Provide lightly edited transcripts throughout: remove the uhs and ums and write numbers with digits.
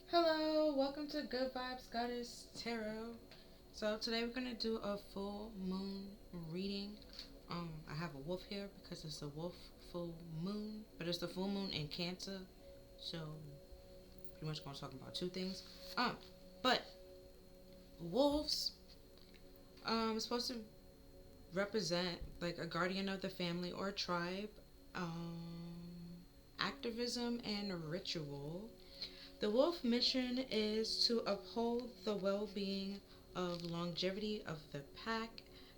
Hello, welcome to Good Vibes Goddess Tarot. So today we're gonna do a full moon reading. I have a wolf here because it's a wolf full moon, but it's the full moon in Cancer. So pretty much gonna talk about two things. But wolves supposed to represent like a guardian of the family or tribe, activism and ritual. The wolf mission is to uphold the well being of longevity of the pack.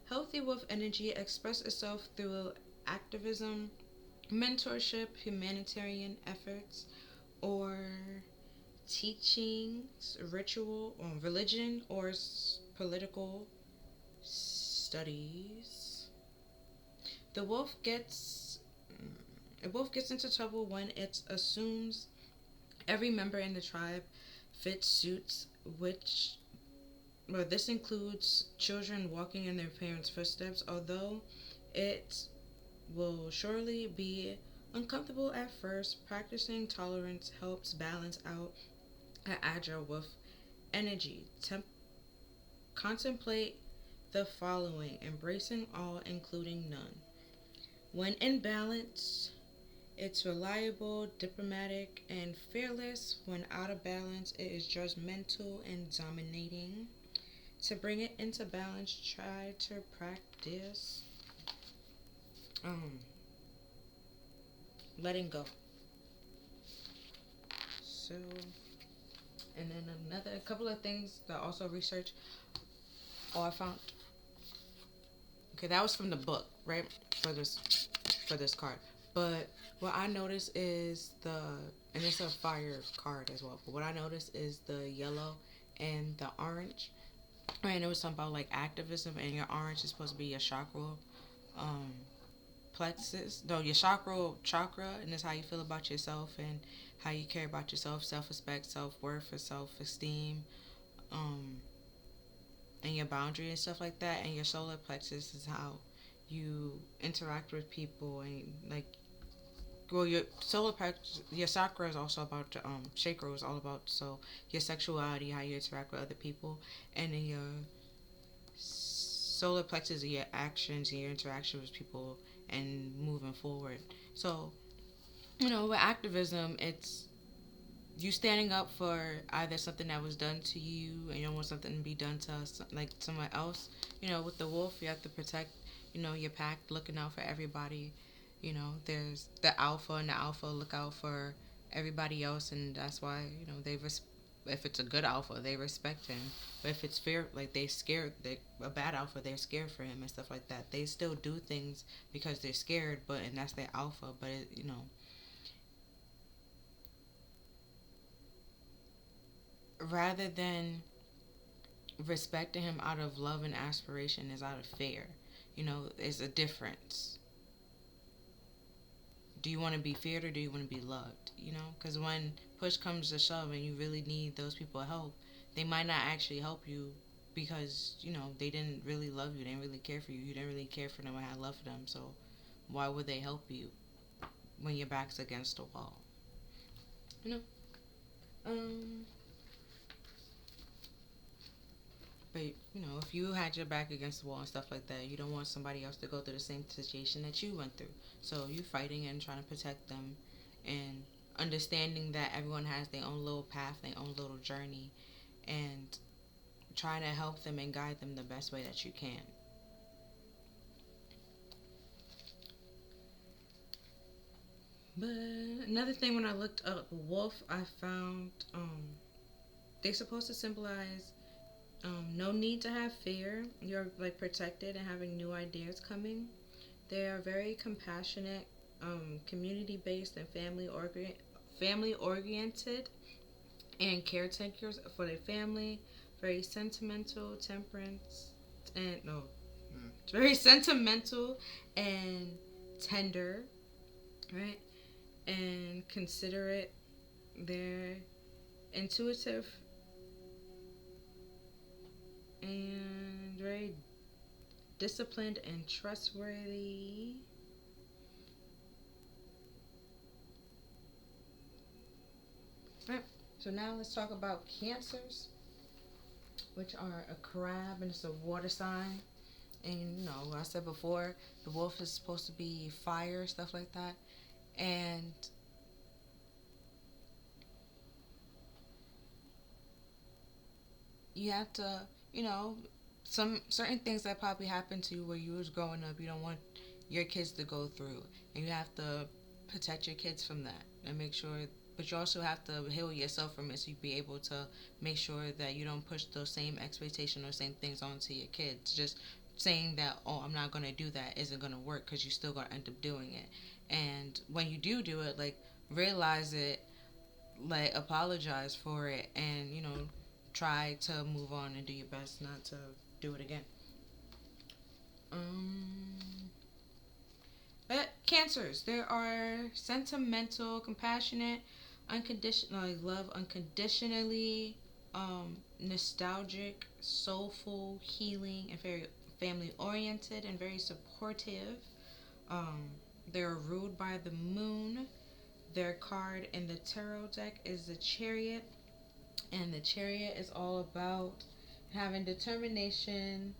Healthy wolf energy expresses itself through activism, mentorship, humanitarian efforts, or teachings, ritual, or religion, or political studies. The wolf gets a wolf gets into trouble when it assumes every member in the tribe fits suits, which well, this includes children walking in their parents' footsteps, although it will surely be uncomfortable at first. Practicing tolerance helps balance out an agile wolf energy. Contemplate the following: embracing all, including none. When in balance, it's reliable, diplomatic, and fearless. When out of balance, it is judgmental and dominating. To bring it into balance, try to practice um, letting go. So, and then a couple of things that also research. Oh, I found. Okay, that was from the book, right? For this card. But what I noticed is and it's a fire card as well. But what I noticed is the yellow and the orange. And it was something about like activism, and your orange is supposed to be your chakra, um, plexus. No, your chakra, and it's how you feel about yourself and how you care about yourself, self-respect, self-worth, or self-esteem, um, and your boundary and stuff like that. And your solar plexus is how you interact with people and like well, your solar plexus, your chakra is also about chakra is all about so your sexuality, how you interact with other people, and then your solar plexus are your actions and your interaction with people and moving forward. So with activism, it's you standing up for either something that was done to you and you don't want something to be done to us, like someone else. With the wolf, you have to protect, your pack, looking out for everybody. There's the alpha, and the alpha look out for everybody else, and that's why, if it's a good alpha, they respect him. But if it's fear, like they scared, a bad alpha, they're scared for him and stuff like that. They still do things because they're scared, and that's their alpha. But rather than respecting him out of love and aspiration is out of fear. There's a difference. Do you want to be feared or do you want to be loved? Because when push comes to shove and you really need those people help, they might not actually help you because, they didn't really love you. They didn't really care for you. You didn't really care for them or had love for them. So why would they help you when your back's against the wall? You know? Um, But if you had your back against the wall and stuff like that, you don't want somebody else to go through the same situation that you went through. So you're fighting and trying to protect them, and understanding that everyone has their own little path, their own little journey, and trying to help them and guide them the best way that you can. But another thing, when I looked up wolf, I found they're supposed to symbolize no need to have fear. You're like protected and having new ideas coming. They are very compassionate, community based, and family oriented, and caretakers for their family. Very sentimental, temperance, and no, it's very sentimental and tender, right? And considerate. They're intuitive and very disciplined and trustworthy. Right. So now let's talk about cancers, which are a crab and it's a water sign. And you know, I said before, the wolf is supposed to be fire, stuff like that. And you have to, you know, some certain things that probably happened to you where you was growing up, you don't want your kids to go through, and you have to protect your kids from that and make sure. But you also have to heal yourself from it, so you be able to make sure that you don't push those same expectations or same things onto your kids. Just saying that, oh, I'm not gonna do that isn't gonna work because you still gonna end up doing it. And when you do it, like realize it, like apologize for it, and you know, try to move on and do your best not to do it again. um but cancers, there are sentimental, compassionate, unconditional, like love unconditionally, nostalgic, soulful, healing, and very family oriented and very supportive. um they're ruled by the moon. Their card in the tarot deck is the Chariot, and the Chariot is all about having determination,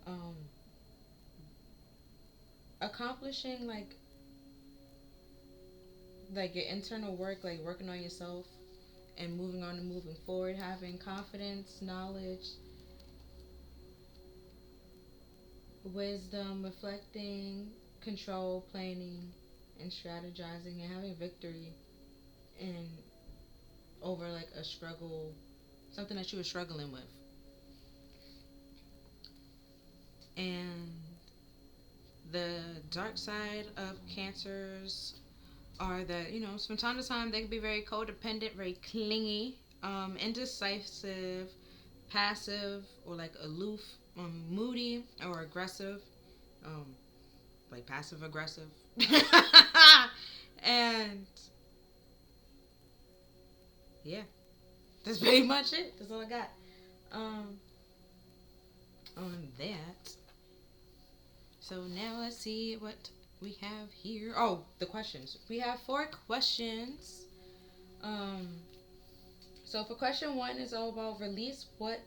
um, accomplishing like your internal work, like working on yourself and moving on and moving forward, having confidence, knowledge, wisdom, reflecting, control, planning, and strategizing, and having victory in over like a struggle, something that you were struggling with. And the dark side of cancers are that, you know, from time to time they can be very codependent, very clingy, indecisive, passive, or like aloof, moody or aggressive, um, like passive aggressive. And yeah, that's pretty much it. That's all I got. Um, on that. So now let's see what we have here. Oh, the questions. We have 4 questions. Um, so for question 1 is all about release. What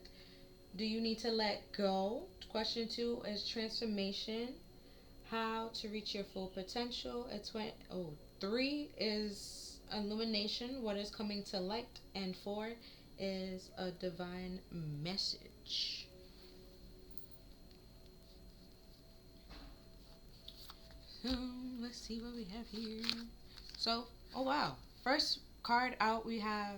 do you need to let go? Question 2 is transformation. How to reach your full potential. 3 is illumination. What is coming to light? And 4 is a divine message. So let's see what we have here. So, oh wow. First card out, we have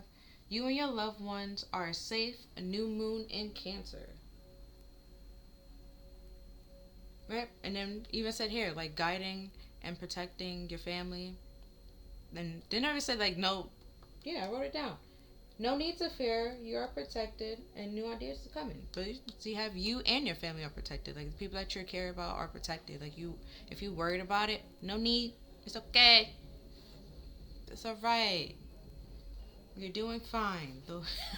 you and your loved ones are safe. A new moon in Cancer. Right? And then even said here, like guiding and protecting your family. And they never said like no. Yeah, I wrote it down. No need to fear. You are protected, and new ideas are coming. But you have you and your family are protected. Like the people that you care about are protected. Like you, if you worried about it, no need. It's okay. It's all right. You're doing fine.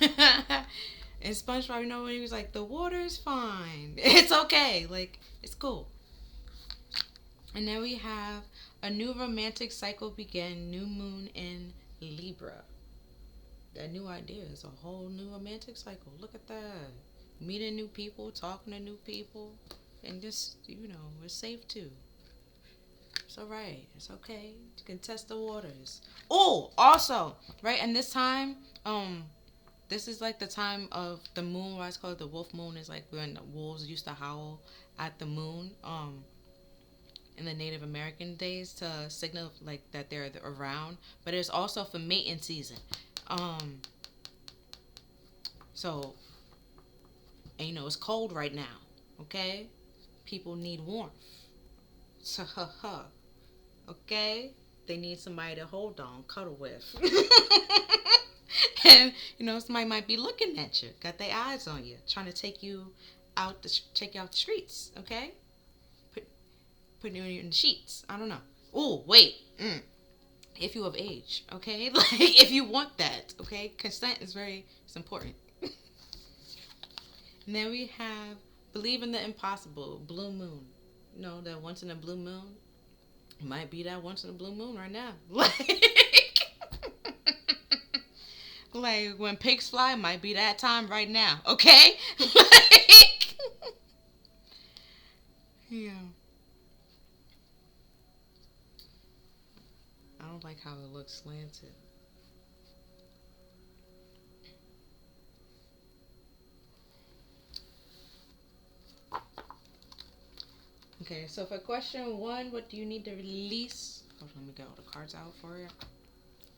And SpongeBob, you know, when he was like, "The water's fine. It's okay. Like it's cool." And then we have a new romantic cycle begin. New moon in Libra. That new idea is a whole new romantic cycle. Look at that. Meeting new people, talking to new people, and just, you know, it's safe too. It's alright. It's okay. You can test the waters. Oh, also, right, and this time, this is like the time of the moon, why it's called the wolf moon, is like when the wolves used to howl at the moon, in the Native American days to signal like that they're around. But it's also for mating season. Um, so, and you know, it's cold right now, okay? People need warmth. So, okay? They need somebody to hold on, cuddle with. And, you know, somebody might be looking at you, got their eyes on you, trying to take you take you out the streets, okay? Putting you in the sheets. I don't know. Oh, wait. If you of age, okay? Like, if you want that, okay? Consent is it's important. And then we have believe in the impossible, blue moon. You know, that once in a blue moon. Might be that once in a blue moon right now. Like, Like, when pigs fly, might be that time right now, okay? Like, yeah. I don't like how it looks slanted. Okay, so for question one, what do you need to release? Hold on, let me get all the cards out for it.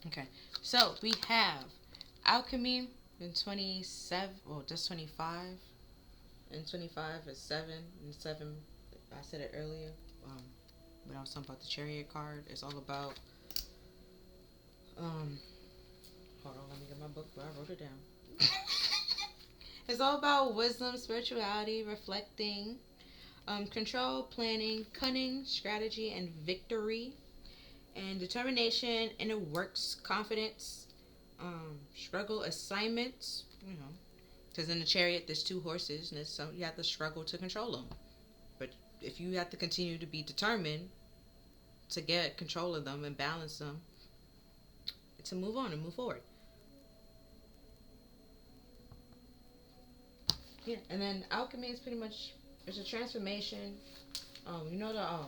Okay, so we have alchemy in 27, well, just 25. And 25 is 7. And 7, I said it earlier when I was talking about the chariot card. It's all about, um, hold on, let me get my book, but I wrote it down. It's all about wisdom, spirituality, reflecting, control, planning, cunning, strategy, and victory, and determination, inner works, confidence, struggle, assignments, because in the chariot there's 2 horses, and so you have to struggle to control them. But if you have to continue to be determined to get control of them and balance them, to move on and move forward. Yeah, and then alchemy is pretty much, it's a transformation. The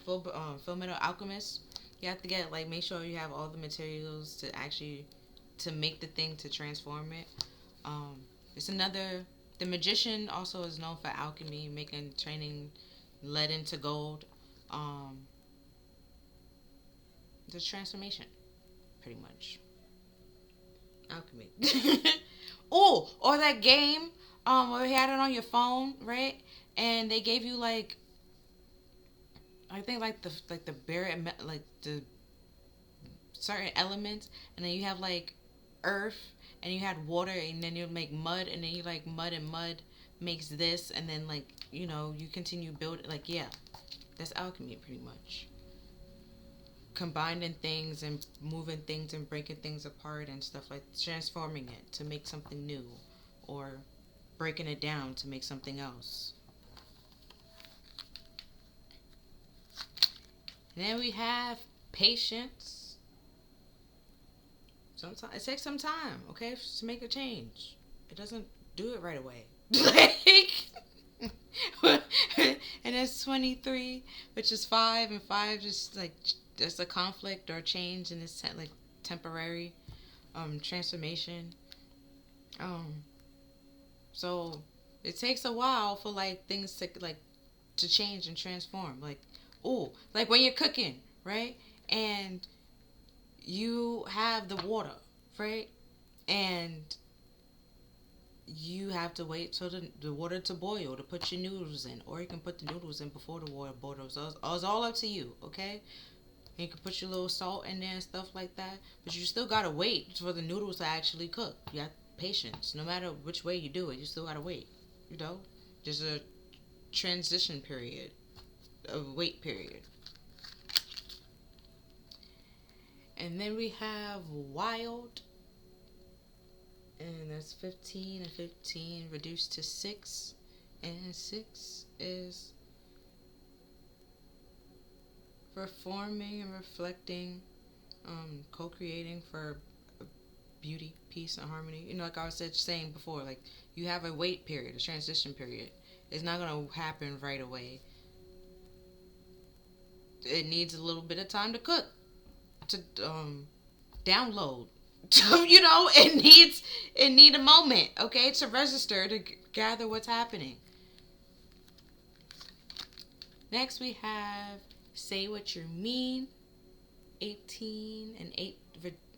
full metal alchemist. You have to get, like, make sure you have all the materials to actually to make the thing, to transform it. It's another. The magician also is known for alchemy, making training lead into gold. The transformation, pretty much. Alchemy. Oh, or that game, where you had it on your phone, right? And they gave you, like, I think, like the bare, like the certain elements, and then you have, like, earth, and you had water, and then you make mud, and then you, like, mud and mud makes this, and then, like, you continue building, like, yeah, that's alchemy pretty much. Combining things and moving things and breaking things apart and stuff, like transforming it to make something new, or breaking it down to make something else. And then we have patience. Sometimes it takes some time, okay, to make a change. It doesn't do it right away. And it's 23, which is 5, and 5 just, like, there's a conflict or a change, and it's like temporary transformation. So it takes a while for, like, things to, like, to change and transform. Like, oh, like when you're cooking, right? And you have the water, right? And you have to wait till the water to boil to put your noodles in, or you can put the noodles in before the water boils. So it's all up to you, okay? And you can put your little salt in there and stuff like that, but you still gotta wait for the noodles to actually cook. You have patience. No matter which way you do it, you still gotta wait. There's a transition period, a wait period. And then we have wild, and that's 15, and 15 reduced to 6, and 6 is reforming and reflecting, co-creating for beauty, peace, and harmony. Like I was saying before, like, you have a wait period, a transition period. It's not going to happen right away. It needs a little bit of time to cook, to download. It needs a moment, okay, to register, to gather what's happening. Next we have say what you mean. 18 and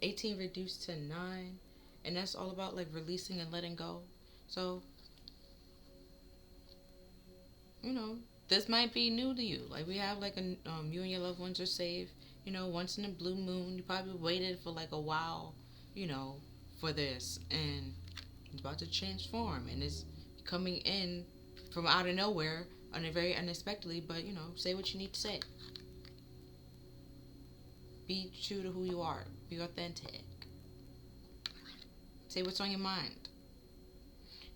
18 reduced to 9, and that's all about, like, releasing and letting go. So this might be new to you. Like, we have, like, you and your loved ones are safe. Once in a blue moon, you probably waited for, like, a while, for this, and it's about to transform, and it's coming in from out of nowhere, very unexpectedly. But say what you need to say. Be true to who you are. Be authentic. Say what's on your mind.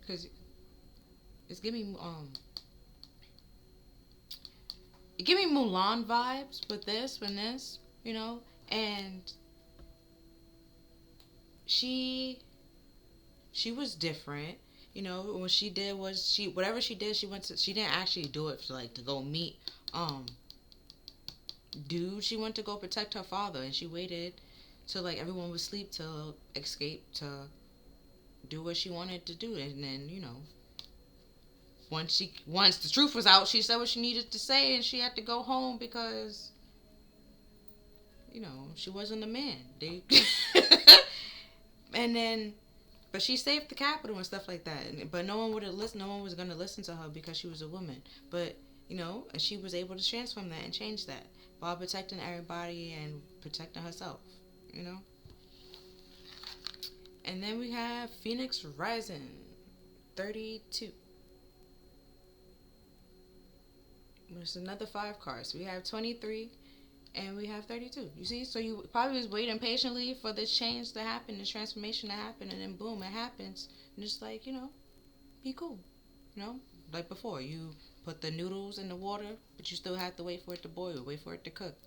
Because it's giving it give me Mulan vibes with this, and she she was different. You know, what she did was she whatever she did, she didn't actually do it for like to go meet um dude. She went to go protect her father, and she waited till like everyone was asleep to escape to do what she wanted to do. And then, you know, once the truth was out, she said what she needed to say, and she had to go home because, you know, she wasn't a man. They and then, but she saved the capital and stuff like that. But no one would have listened. No one was gonna listen to her because she was a woman. But, you know, and she was able to transform that and change that while protecting everybody and protecting herself. You know. And then we have Phoenix Rising, 32. There's another 5 cards. We have 23 and we have 32. You see? So you probably was waiting patiently for this change to happen, this transformation to happen, and then boom, it happens. And just like, you know, be cool. You know? Like before, you put the noodles in the water, but you still have to wait for it to boil, wait for it to cook.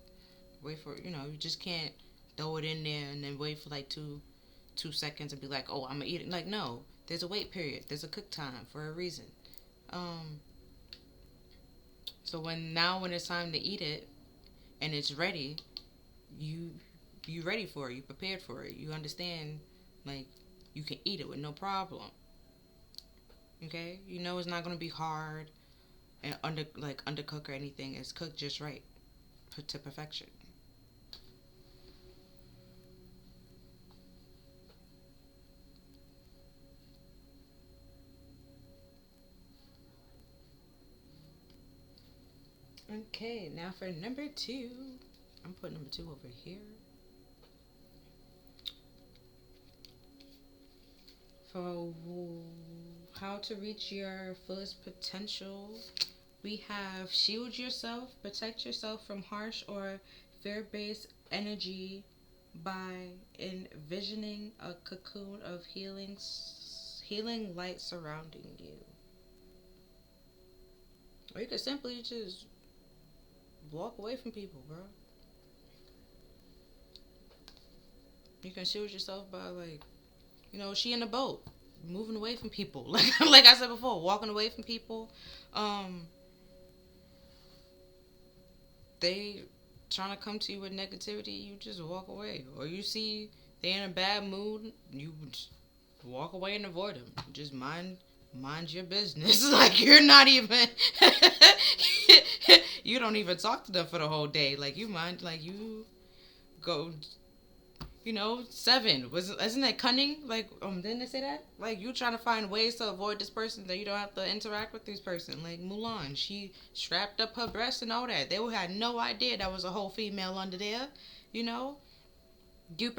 Wait for, you know, you just can't throw it in there and then wait for like 2 seconds and be like, oh, I'm gonna eat it. Like, no, there's a wait period. There's a cook time for a reason. So when it's time to eat it and it's ready, you ready for it. You prepared for it. You understand, like, you can eat it with no problem. Okay, you know it's not gonna be hard and undercooked or anything. It's cooked just right, put to perfection. Okay, now for number 2. I'm putting number 2 over here. For how to reach your fullest potential, we have shield yourself, protect yourself from harsh or fear-based energy by envisioning a cocoon of healing light surrounding you. Or you could simply just walk away from people, bro. You can shield yourself by, like, you know, she in a boat, moving away from people. Like I said before, walking away from people. They trying to come to you with negativity, you just walk away. Or you see they in a bad mood, you just walk away and avoid them. Just mind your business. Like, you're not even you don't even talk to them for the whole day. Like, you mind, like, you go, you know, 7 isn't that cunning? Like, didn't they say that? Like, you trying to find ways to avoid this person that you don't have to interact with this person. Like Mulan, she strapped up her breasts and all that. They would have no idea that was a whole female under there. You know, you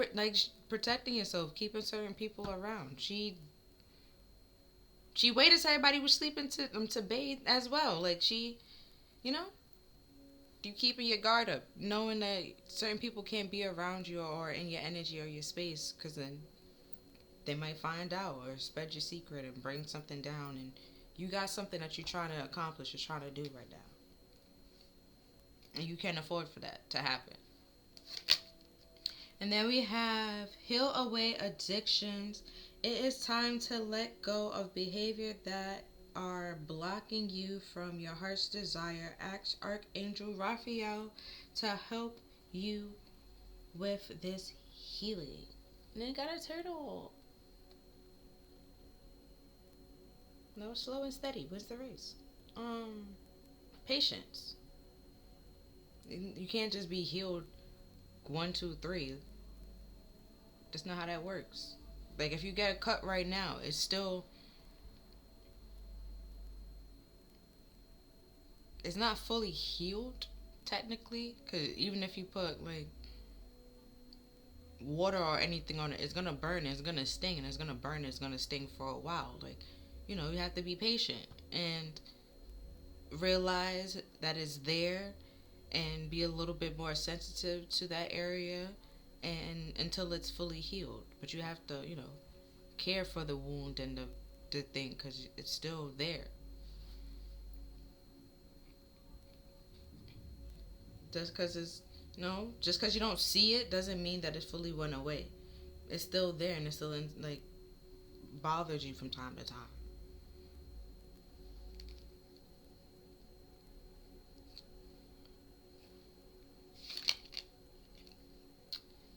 protecting yourself, keeping certain people around. She waited till everybody was sleeping to bathe as well. Like, she, you know, you keeping your guard up, knowing that certain people can't be around you or in your energy or your space, because then they might find out or spread your secret and bring something down, and you got something that you're trying to accomplish, you're trying to do right now, and you can't afford for that to happen. And then we have heal away addictions. It is time to let go of behavior that are blocking you from your heart's desire. Ask Archangel Raphael to help you with this healing. And then got a turtle. No, slow and steady wins the race. Patience. You can't just be healed 1, 2, 3. That's not how that works. Like, if you get a cut right now, it's still, it's not fully healed technically, because even if you put like water or anything on it, it's gonna burn, it's gonna sting, and it's gonna burn, it's gonna sting for a while. Like, you know, you have to be patient and realize that it's there and be a little bit more sensitive to that area and until it's fully healed. But you have to, you know, care for the wound and the thing, because it's still there. Just because it's, you know, just because you don't see it doesn't mean that it fully went away. it's still there and it's still in, like, bothers you from time to time.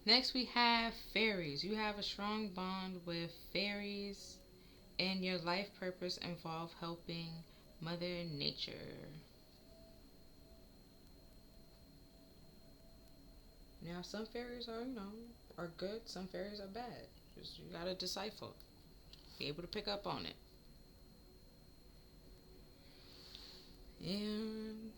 Next, we have fairies. You have a strong bond with fairies, and your life purpose involve helping Mother Nature. Now, some fairies are, are good. Some fairies are bad. Just you gotta decipher, be able to pick up on it. And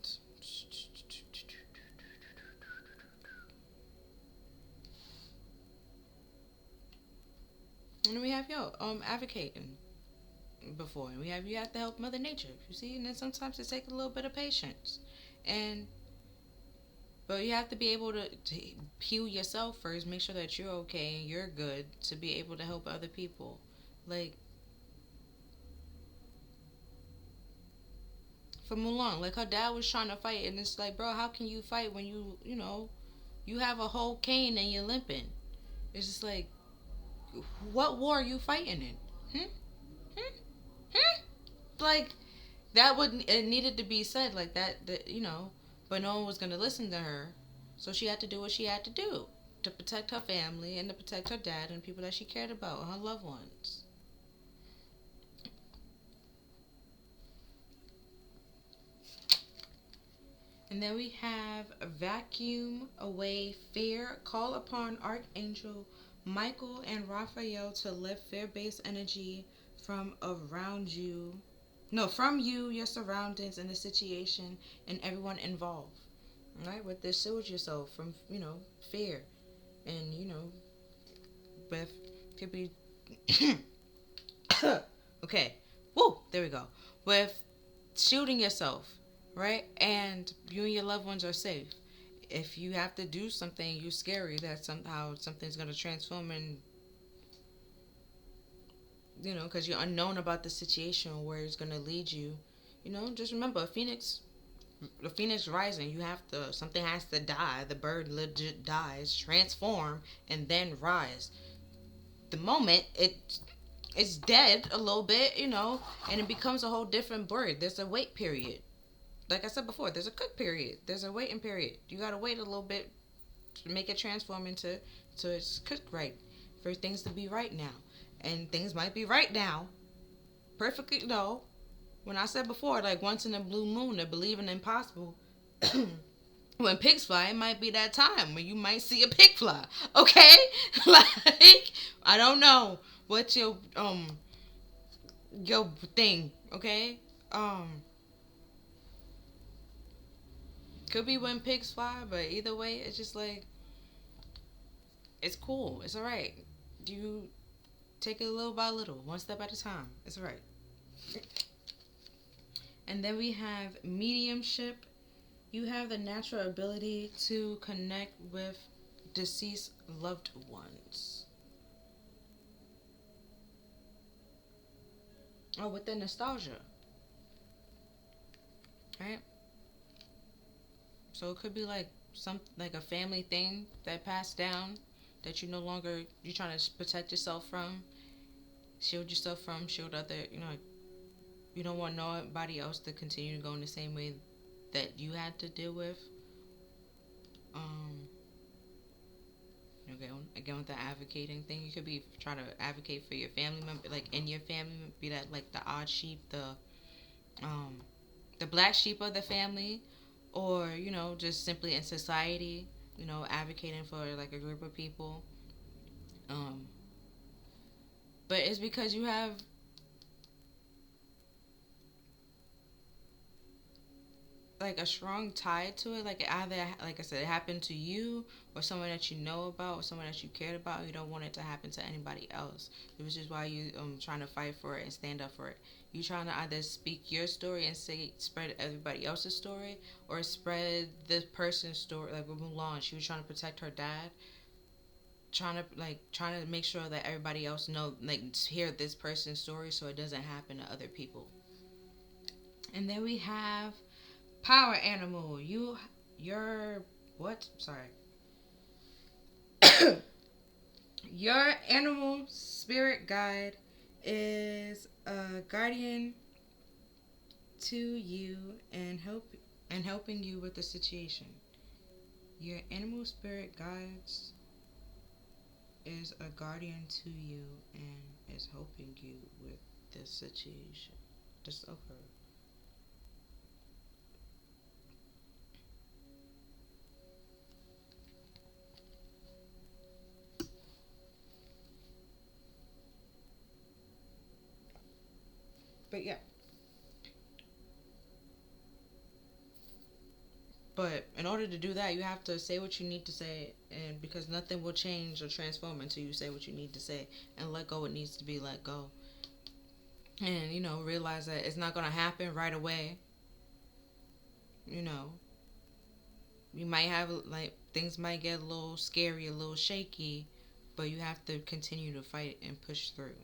and then we have advocating before, and we have you have to help Mother Nature. You see, and then sometimes it takes a little bit of patience, and but you have to be able to heal yourself first. Make sure that you're okay and you're good to be able to help other people. Like for Mulan, like her dad was trying to fight, and it's like, bro, how can you fight when you have a whole cane and you're limping? It's just like, what war are you fighting in? Hmm? Hmm? Hmm? Like that would it needed to be said like that, but no one was gonna listen to her, so she had to do what she had to do to protect her family and to protect her dad and people that she cared about, her loved ones. And then we have vacuum away fear. Call upon Archangel Michael and Raphael to lift fear-based energy from around you. No, from you, your surroundings, and the situation, and everyone involved. All right, with this, shield yourself from fear, and with could be okay. Woo, there we go. With shielding yourself, right, and you and your loved ones are safe. If you have to do something, you're scary that somehow something's gonna transform and because you're unknown about the situation where it's gonna lead you. Just remember, the phoenix rising. You have to something has to die. The bird legit dies, transform, and then rise. The moment it's dead a little bit, and it becomes a whole different bird. There's a wait period. Like I said before, there's a cook period. There's a waiting period. You gotta wait a little bit to make it transform into it's cooked right for things to be right now. And things might be right now. Perfectly no. When I said before, like once in a blue moon, to believe in the impossible. When pigs fly, it might be that time when you might see a pig fly. Okay? Like I don't know what's your thing, okay? Could be when pigs fly, but either way, it's just like it's cool. It's alright. You take it little by little, one step at a time. It's alright. And then we have mediumship. You have the natural ability to connect with deceased loved ones. Or with the nostalgia. Right? So it could be like like a family thing that passed down that you're trying to protect yourself from, shield yourself from, shield other, you don't want nobody else to continue to go in the same way that you had to deal with. Um, again with the advocating thing, you could be trying to advocate for your family member, like in your family, be that like the odd sheep, um, the black sheep of the family, or just simply in society, advocating for like a group of people. Um, but it's because you have like a strong tie to it. Like either, like I said, it happened to you or someone that you know about or someone that you cared about. You don't want it to happen to anybody else, which is why you trying to fight for it and stand up for it. You trying to either speak your story and spread everybody else's story, or spread this person's story. Like with Mulan, she was trying to protect her dad, trying to make sure that everybody else hear this person's story so it doesn't happen to other people. And then we have power animal. Your what? Sorry. Your animal spirit guide is a guardian to you and helping you with the situation. Your animal spirit guides is a guardian to you and is helping you with this situation. Just over. But yeah. But in order to do that, you have to say what you need to say, and because nothing will change or transform until you say what you need to say and let go what needs to be let go. And realize that it's not going to happen right away. You know, you might have like things might get a little scary, a little shaky, but you have to continue to fight and push through.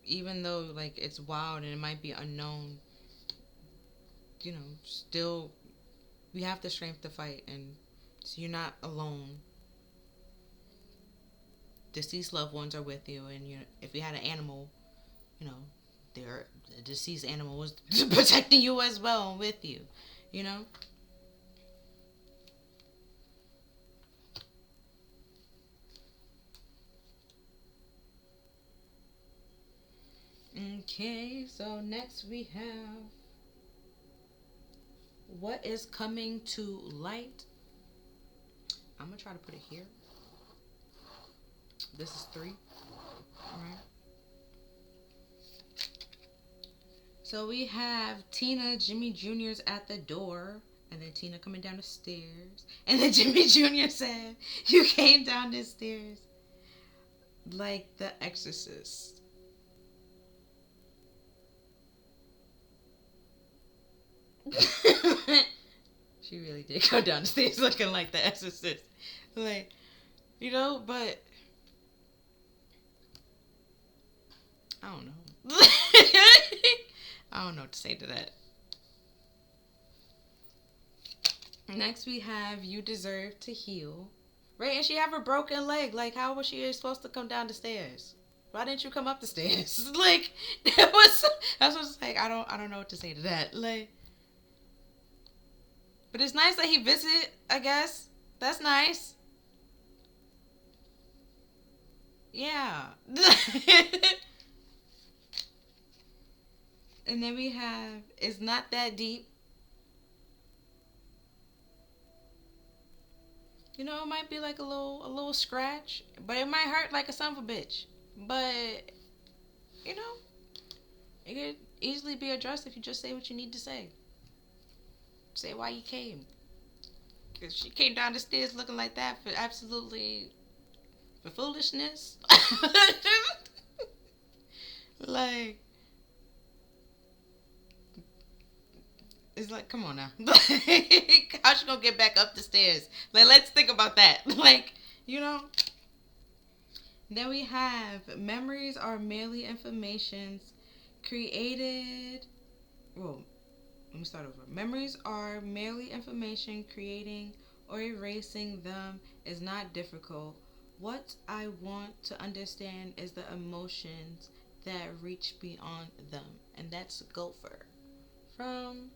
Even though like it's wild and it might be unknown, still you have the strength to fight, and so you're not alone. Deceased loved ones are with you, and if you had an animal, you know, their the deceased animal was protecting you as well with you, you know. Okay, so next we have what is coming to light. I'm gonna try to put it here. This is 3. All right. So we have Tina, Jimmy Jr.'s at the door, and then Tina coming down the stairs, and then Jimmy Jr. said, "You came down the stairs like the Exorcist." She really did go down the stairs looking like the Exorcist, like but I don't know. I don't know what to say to that. Next we have You Deserve to Heal. Right, and she have a broken leg. Like, how was she supposed to come down the stairs? Why didn't you come up the stairs? Like, that's what's like. I don't know what to say to that. Like, but it's nice that he visit. I guess that's nice. Yeah. And then we have It's Not That Deep. It might be like a little scratch, but it might hurt like a son of a bitch. But you know, it could easily be addressed if you just say what you need to say. Say why you came. Cause she came down the stairs looking like that for foolishness. Like, it's like, come on now. How's she gonna get back up the stairs? Like, let's think about that. Like, you know. Then we have Memories are merely informations created. Well, let me start over. Memories are merely information. Creating or erasing them is not difficult. What I want to understand is the emotions that reach beyond them. And that's Gopher from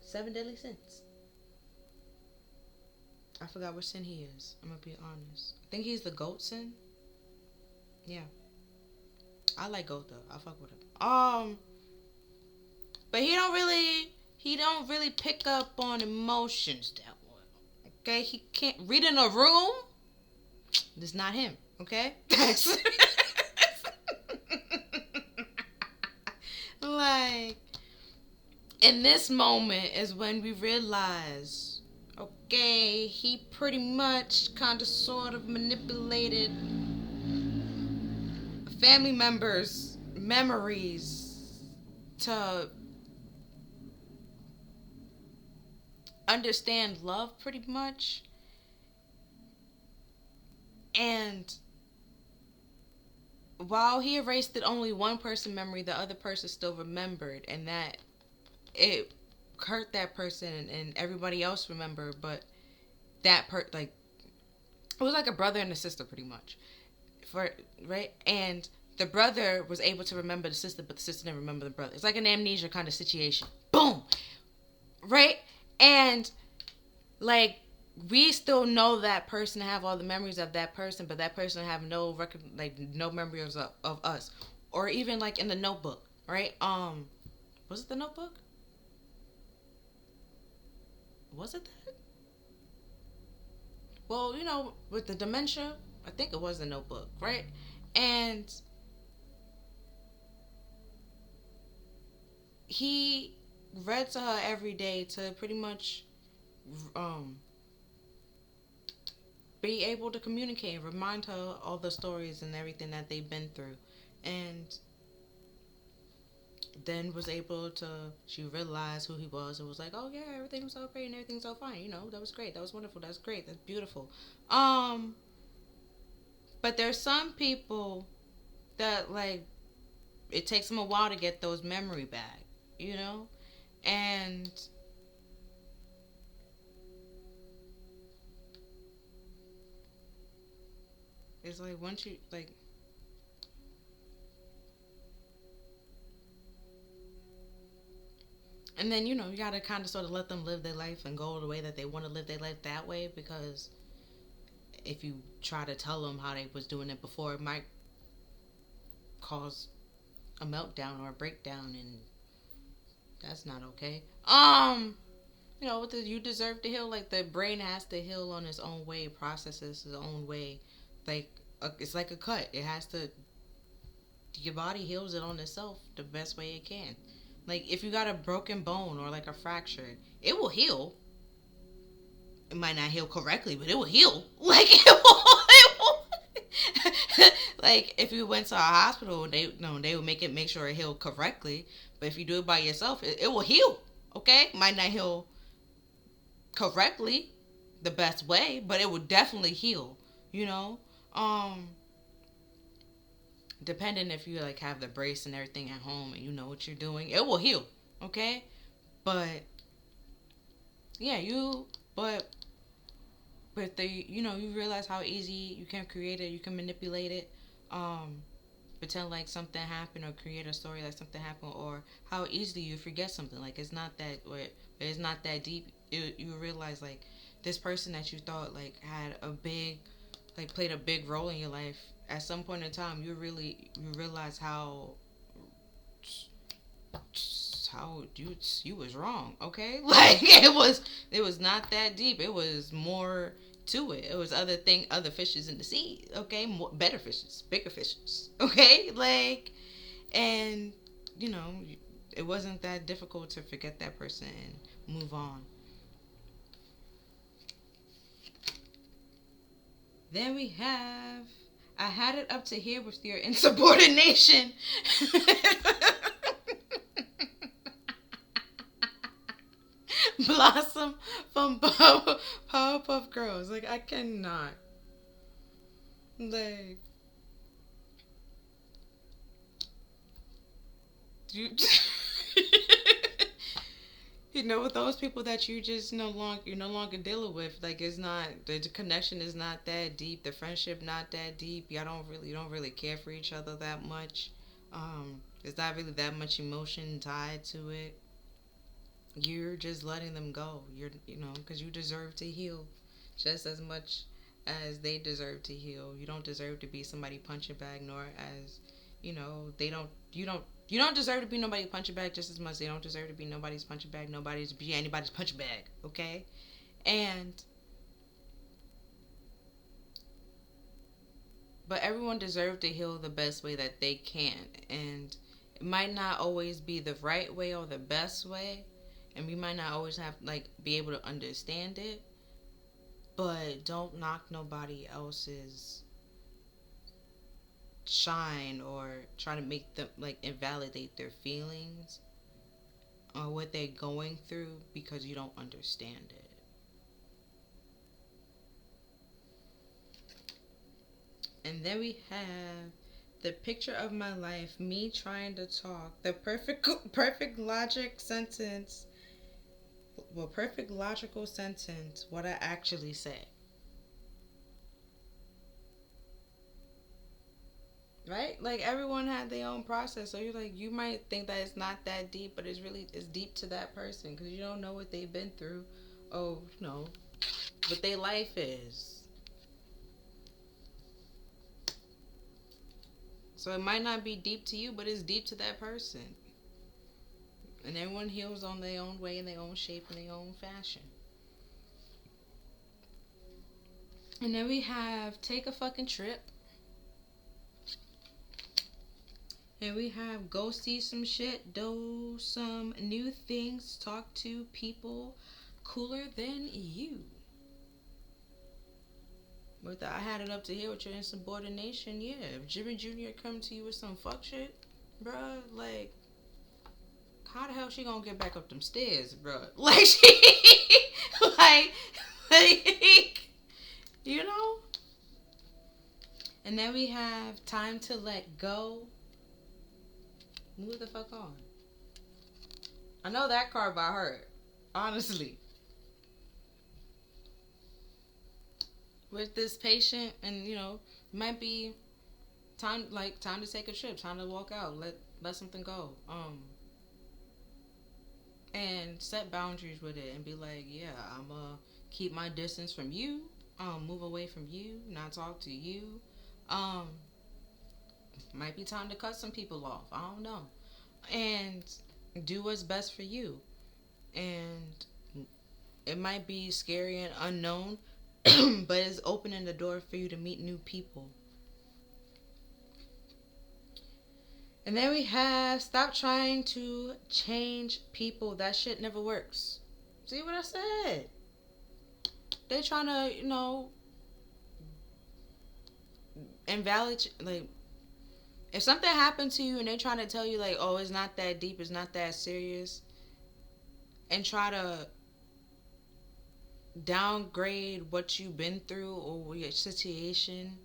Seven Deadly Sins. I forgot which sin he is. I'm gonna be honest. I think he's the goat sin. Yeah. I like goat though. I fuck with him. But he don't really pick up on emotions that well. Okay? He can't read in a room. It's not him. Okay? Like, in this moment is when we realize, okay, he pretty much kind of sort of manipulated family members' memories to understand love pretty much. And while he erased it only one person memory, the other person still remembered, and that it hurt that person and everybody else remember, but like it was like a brother and a sister pretty much, for right. And the brother was able to remember the sister, but the sister didn't remember the brother. It's like an amnesia kind of situation. Boom, right? And like we still know that person, have all the memories of that person, but that person have no record, like no memories of us, or even like in the Notebook, right? Was it the Notebook? Was it that? Well, with the dementia, I think it was the Notebook, right? And he read to her every day to pretty much um be able to communicate and remind her all the stories and everything that they've been through. And then was able to, she realized who he was and was like, oh yeah, everything was so great and everything's so fine, that was great, that was wonderful, that's great, that's beautiful. But there's some people that like it takes them a while to get those memory back, and it's like once you like, and then you gotta kind of sort of let them live their life and go the way that they want to live their life that way, because if you try to tell them how they was doing it before, it might cause a meltdown or a breakdown, and that's not okay. You deserve to heal. Like the brain has to heal on its own way, processes its own way. Like it's like a cut. It has to. Your body heals it on itself the best way it can. Like if you got a broken bone or like a fracture, it will heal. It might not heal correctly, but it will heal. Like it will. It will. Like if you went to a hospital, they would make sure it healed correctly. But if you do it by yourself, it will heal. Okay, might not heal correctly the best way, but it will definitely heal. You know, um, depending if you like have the brace and everything at home and you know what you're doing, it will heal. Okay, but yeah, but you realize how easy you can create it, you can manipulate it, um, pretend like something happened or create a story like something happened, or how easily you forget something. Like it's not that deep. You realize like this person that you thought like had a big, like played a big role in your life. At some point in time, you realize how you was wrong. Okay, like it was not that deep. It was more to it. It was other fishes in the sea. Okay, better fishes, bigger fishes. Okay, like, and you know it wasn't that difficult to forget that person and move on. Then we have, I had it up to here with your insubordination. Blossom from Powerpuff Girls. Like I cannot. Like you. With those people that you're no longer dealing with, like it's not, the connection is not that deep, the friendship not that deep. Y'all don't really care for each other that much. There's not really that much emotion tied to it. You're just letting them go. Because you deserve to heal just as much as they deserve to heal. You don't deserve to be somebody punching bag, nor as they don't. You don't deserve to be nobody's punching bag just as much. They don't deserve to be nobody's punching bag. Nobody's to be anybody's punching bag. Okay, and but everyone deserves to heal the best way that they can, and it might not always be the right way or the best way, and we might not always have like be able to understand it. But don't knock nobody else's shine or try to make them like invalidate their feelings or what they're going through because you don't understand it. And then we have the picture of my life, me trying to talk, the perfect logic sentence Well, perfect logical sentence, what I actually say. Right? Like everyone had their own process. So you're like, you might think that it's not that deep, but it's deep to that person because you don't know what they've been through. Oh, what their life is. So it might not be deep to you, but it's deep to that person. And everyone heals on their own way, in their own shape, in their own fashion. And then we have take a fucking trip. And we have go see some shit, do some new things, talk to people cooler than you. But I had it up to here with your insubordination, yeah. If Jimmy Jr. come to you with some fuck shit, bruh, like, how the hell she gonna get back up them stairs, bruh? Like, like, like, you know? And then we have time to let go. Move the fuck on. I know that card by heart, honestly. With this patient, and might be time to take a trip, time to walk out, let something go. And set boundaries with it and be like, yeah, I'm gonna keep my distance from you, move away from you, not talk to you. Um, Might be time to cut some people off. I don't know. And do what's best for you. And it might be scary and unknown, but it's opening the door for you to meet new people. And then we have stop trying to change people. That shit never works. See what I said? They trying to, invalidate, like, if something happened to you and they trying to tell you like, oh, it's not that deep, it's not that serious, and try to downgrade what you've been through or your situation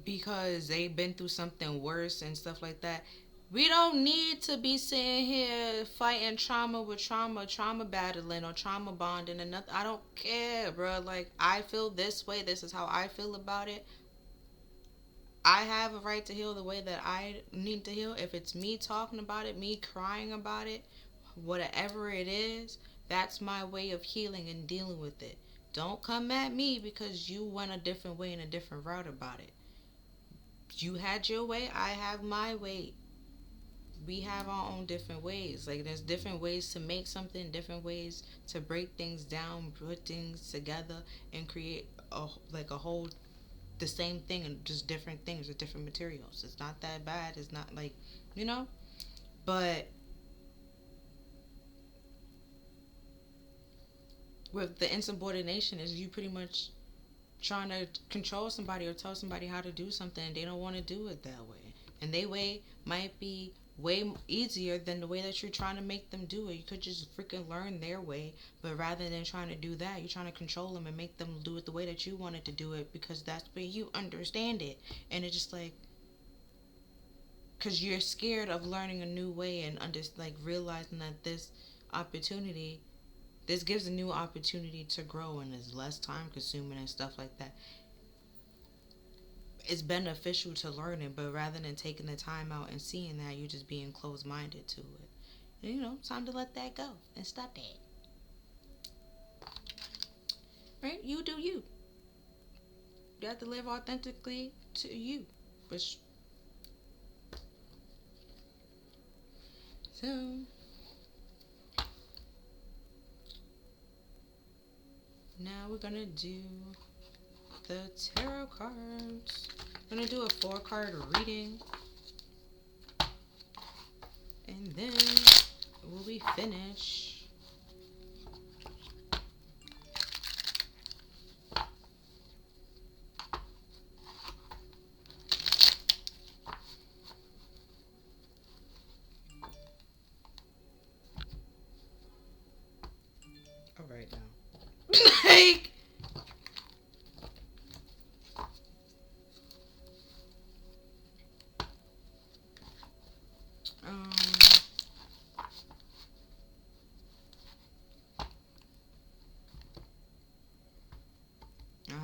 because they've been through something worse and stuff like that. We don't need to be sitting here fighting trauma with trauma battling or trauma bonding and nothing. I don't care, bro. Like, I feel this way. This is how I feel about it. I have a right to heal the way that I need to heal. If it's me talking about it, me crying about it, whatever it is, that's my way of healing and dealing with it. Don't come at me because you went a different way and a different route about it. You had your way, I have my way. We have our own different ways. Like, there's different ways to make something, different ways to break things down, put things together, and create a whole the same thing and just different things with different materials. It's not that bad. It's not like, you know. But with the insubordination, is you pretty much trying to control somebody or tell somebody how to do something and they don't want to do it that way, and their way might be way easier than the way that you're trying to make them do it. You could just freaking learn their way, but rather than trying to do that, you're trying to control them and make them do it the way that you wanted to do it because that's the way you understand it. And it's just like, because you're scared of learning a new way and like realizing that opportunity this gives a new opportunity to grow and is less time consuming and stuff like that. It's beneficial to learn it, but rather than taking the time out and seeing that, you're just being closed minded to it. And, time to let that go and stop that. Right? You do you. You have to live authentically to you. Which, so now we're gonna do the tarot cards. I'm gonna do a 4-card reading, and then we'll be finished. All right now. Like, um,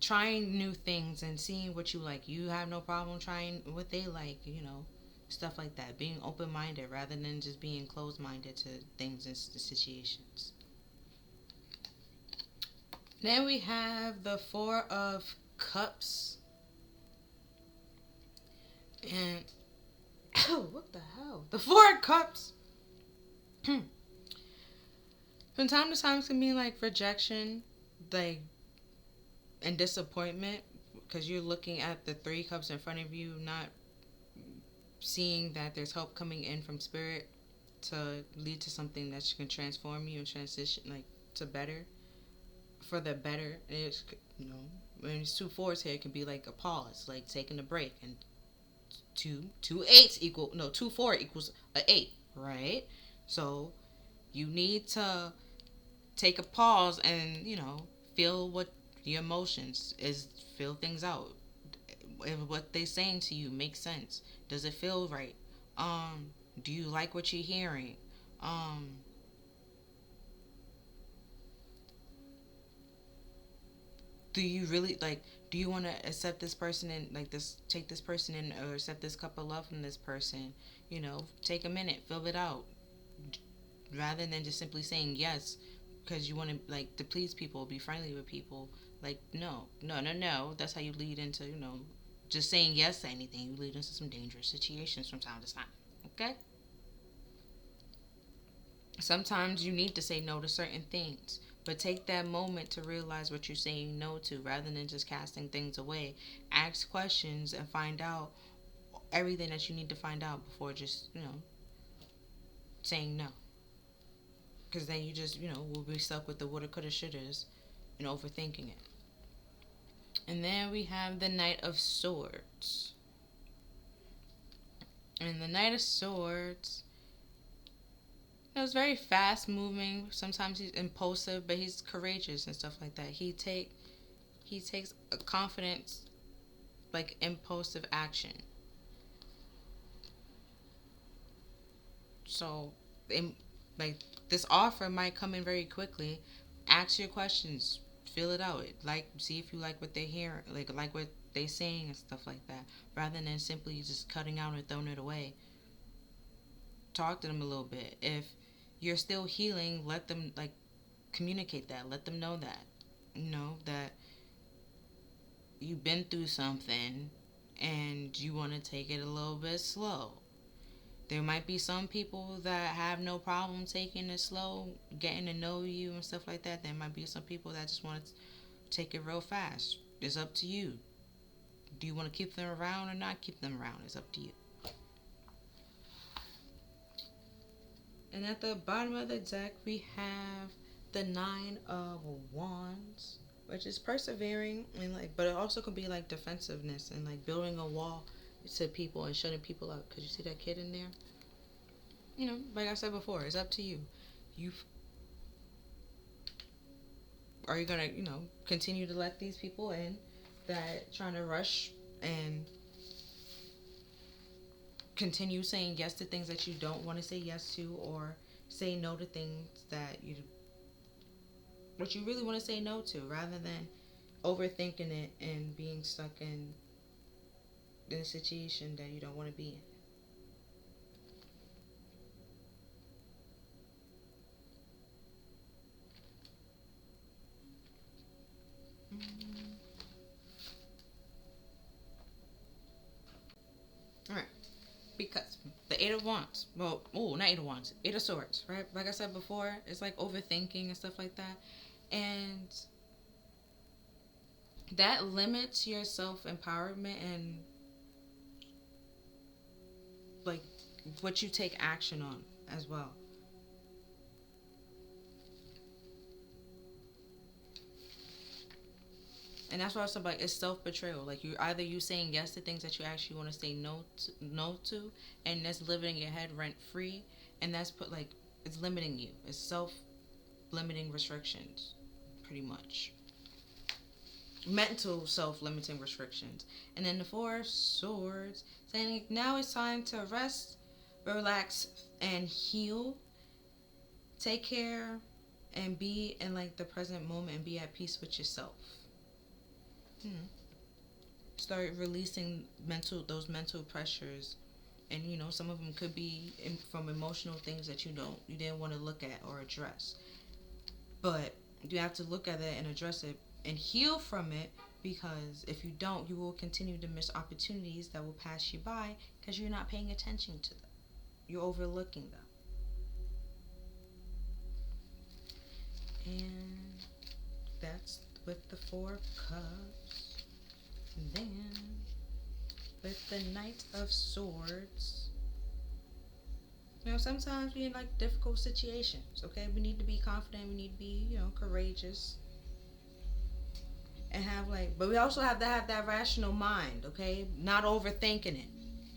trying new things and seeing what you like. You have no problem trying what they like, stuff like that. Being open minded rather than just being closed minded to things and situations. Then we have the Four of Cups. And oh, what the hell? The Four of Cups. From time to time, it can be like rejection, like, and disappointment, because you're looking at the Three Cups in front of you, not seeing that there's help coming in from spirit to lead to something that can transform you and transition, like, to better, for the better. And it's, when it's two fours here, it can be like a pause, like taking a break, and two four equals a 8, right? So you need to take a pause and feel what your emotions is, feel things out. If what they're saying to you makes sense, does it feel right? Do you like what you're hearing? Do you really like, do you want to accept this person and like this, take this person in, or accept this cup of love from this person? Take a minute, fill it out, rather than just simply saying yes because you want to, like, to please people, be friendly with people. Like, no, no, no, no. That's how you lead into, just saying yes to anything. You lead into some dangerous situations from time to time. Okay? Sometimes you need to say no to certain things, but take that moment to realize what you're saying no to rather than just casting things away. Ask questions and find out everything that you need to find out before just, saying no. Because then you just, will be stuck with the woulda, coulda, shouldas and overthinking it. And then we have the Knight of Swords. And the Knight of Swords, it's very fast moving. Sometimes he's impulsive, but he's courageous and stuff like that. He takes a confidence, like, impulsive action. So, like, this offer might come in very quickly. Ask your questions, feel it out. Like, see if you like what they hear, like what they saying and stuff like that. Rather than simply just cutting out and throwing it away. Talk to them a little bit. If you're still healing, let them, like, communicate that. Let them know that. That you've been through something and you want to take it a little bit slow. There might be some people that have no problem taking it slow, getting to know you and stuff like that. There might be some people that just want to take it real fast. It's up to you. Do you want to keep them around or not keep them around? It's up to you. And at the bottom of the deck, we have the Nine of Wands, which is persevering, and like, but it also could be like defensiveness and like building a wall to people and shutting people out. Cause you see that kid in there? Like I said before, it's up to you. Are you gonna, continue to let these people in that trying to rush and continue saying yes to things that you don't want to say yes to, or say no to things that what you really want to say no to, rather than overthinking it and being stuck in a situation that you don't want to be in. Alright. Because the Eight of Wands, well, not Eight of Wands, Eight of Swords, right? Like I said before, it's like overthinking and stuff like that. And that limits your self-empowerment and, like, what you take action on as well. And that's what I was talking about. It's self-betrayal. Like, you saying yes to things that you actually want to say no to, and that's living in your head rent-free, and that's it's limiting you. It's self-limiting restrictions, pretty much. Mental self-limiting restrictions. And then the Four of Swords, saying now it's time to rest, relax, and heal. Take care and be in, like, the present moment and be at peace with yourself. you know, start releasing those mental pressures. And some of them could be from emotional things that you didn't want to look at or address. But you have to look at it and address it and heal from it, because if you don't, you will continue to miss opportunities that will pass you by because you're not paying attention to them. You're overlooking them. And that's with the Four of Cups. And then with the Knight of Swords. Sometimes we in like difficult situations, okay? We need to be confident, we need to be, courageous. And have but we also have to have that rational mind, okay? Not overthinking it.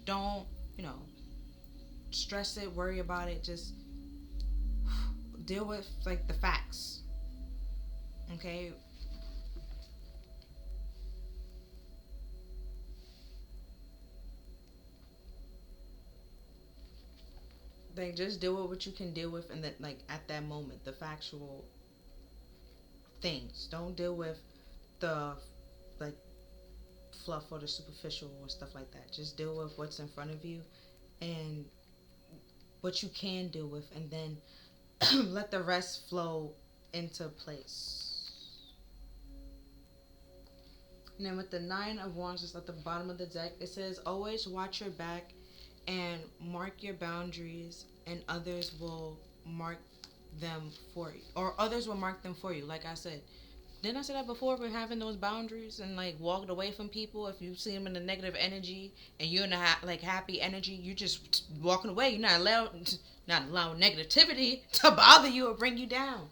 Don't, stress it, worry about it. Just deal with the facts. Okay? Just deal with what you can deal with, and that at that moment, the factual things. Don't deal with the like fluff or the superficial or stuff like that. Just deal with what's in front of you and what you can deal with, and then let the rest flow into place. And then with the Nine of Wands, just at the bottom of the deck, it says always watch your back and mark your boundaries, and others will mark them for you, or others will mark them for you. Like I said, didn't I say that before? We're having those boundaries and walking away from people. If you see them in the negative energy and you're in the happy energy, you just walking away. You're not allowing negativity to bother you or bring you down.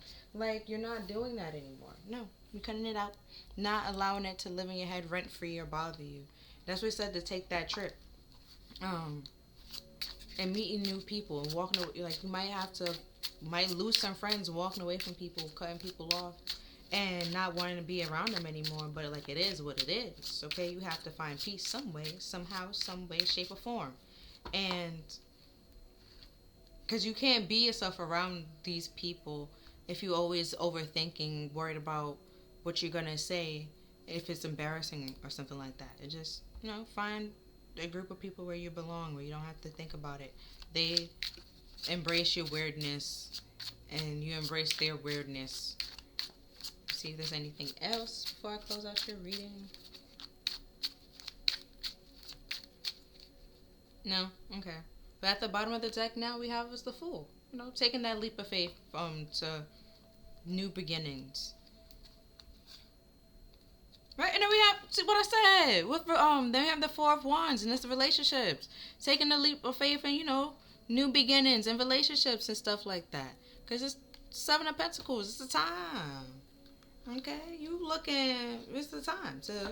You're not doing that anymore. No, you're cutting it out. Not allowing it to live in your head rent free or bother you. That's what it said, to take that trip. And meeting new people and walking away. You might lose some friends walking away from people, cutting people off, and not wanting to be around them anymore. But it is what it is. Okay, you have to find peace some way, somehow, some way, shape, or form, and because you can't be yourself around these people if you always overthinking, worried about what you're gonna say, if it's embarrassing or something like that. It just find a group of people where you belong, where you don't have to think about it. They embrace your weirdness and you embrace their weirdness. See if there's anything else before I close out your reading. No? Okay. But at the bottom of the deck now we have is the Fool. Taking that leap of faith to new beginnings. Right, and then we have, see what I said. Then we have the Four of Wands, and it's the relationships. Taking the leap of faith and, new beginnings and relationships and stuff like that. Because it's Seven of Pentacles. It's the time. Okay? It's the time to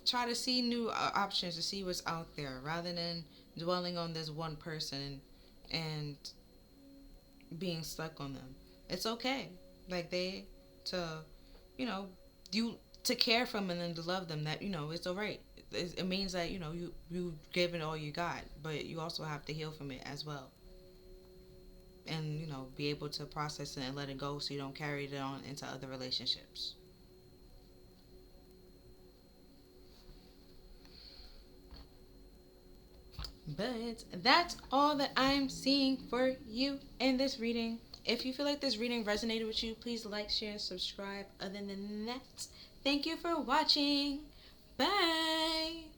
try to see new options, to see what's out there, rather than dwelling on this one person and being stuck on them. It's okay. You to care for them and then to love them, that it's all right. It means that you gave it all you got, but you also have to heal from it as well, and be able to process it and let it go, so you don't carry it on into other relationships. But that's all that I'm seeing for you in this reading. If you feel like this reading resonated with you, please like, share, and subscribe. Other than that, thank you for watching. Bye.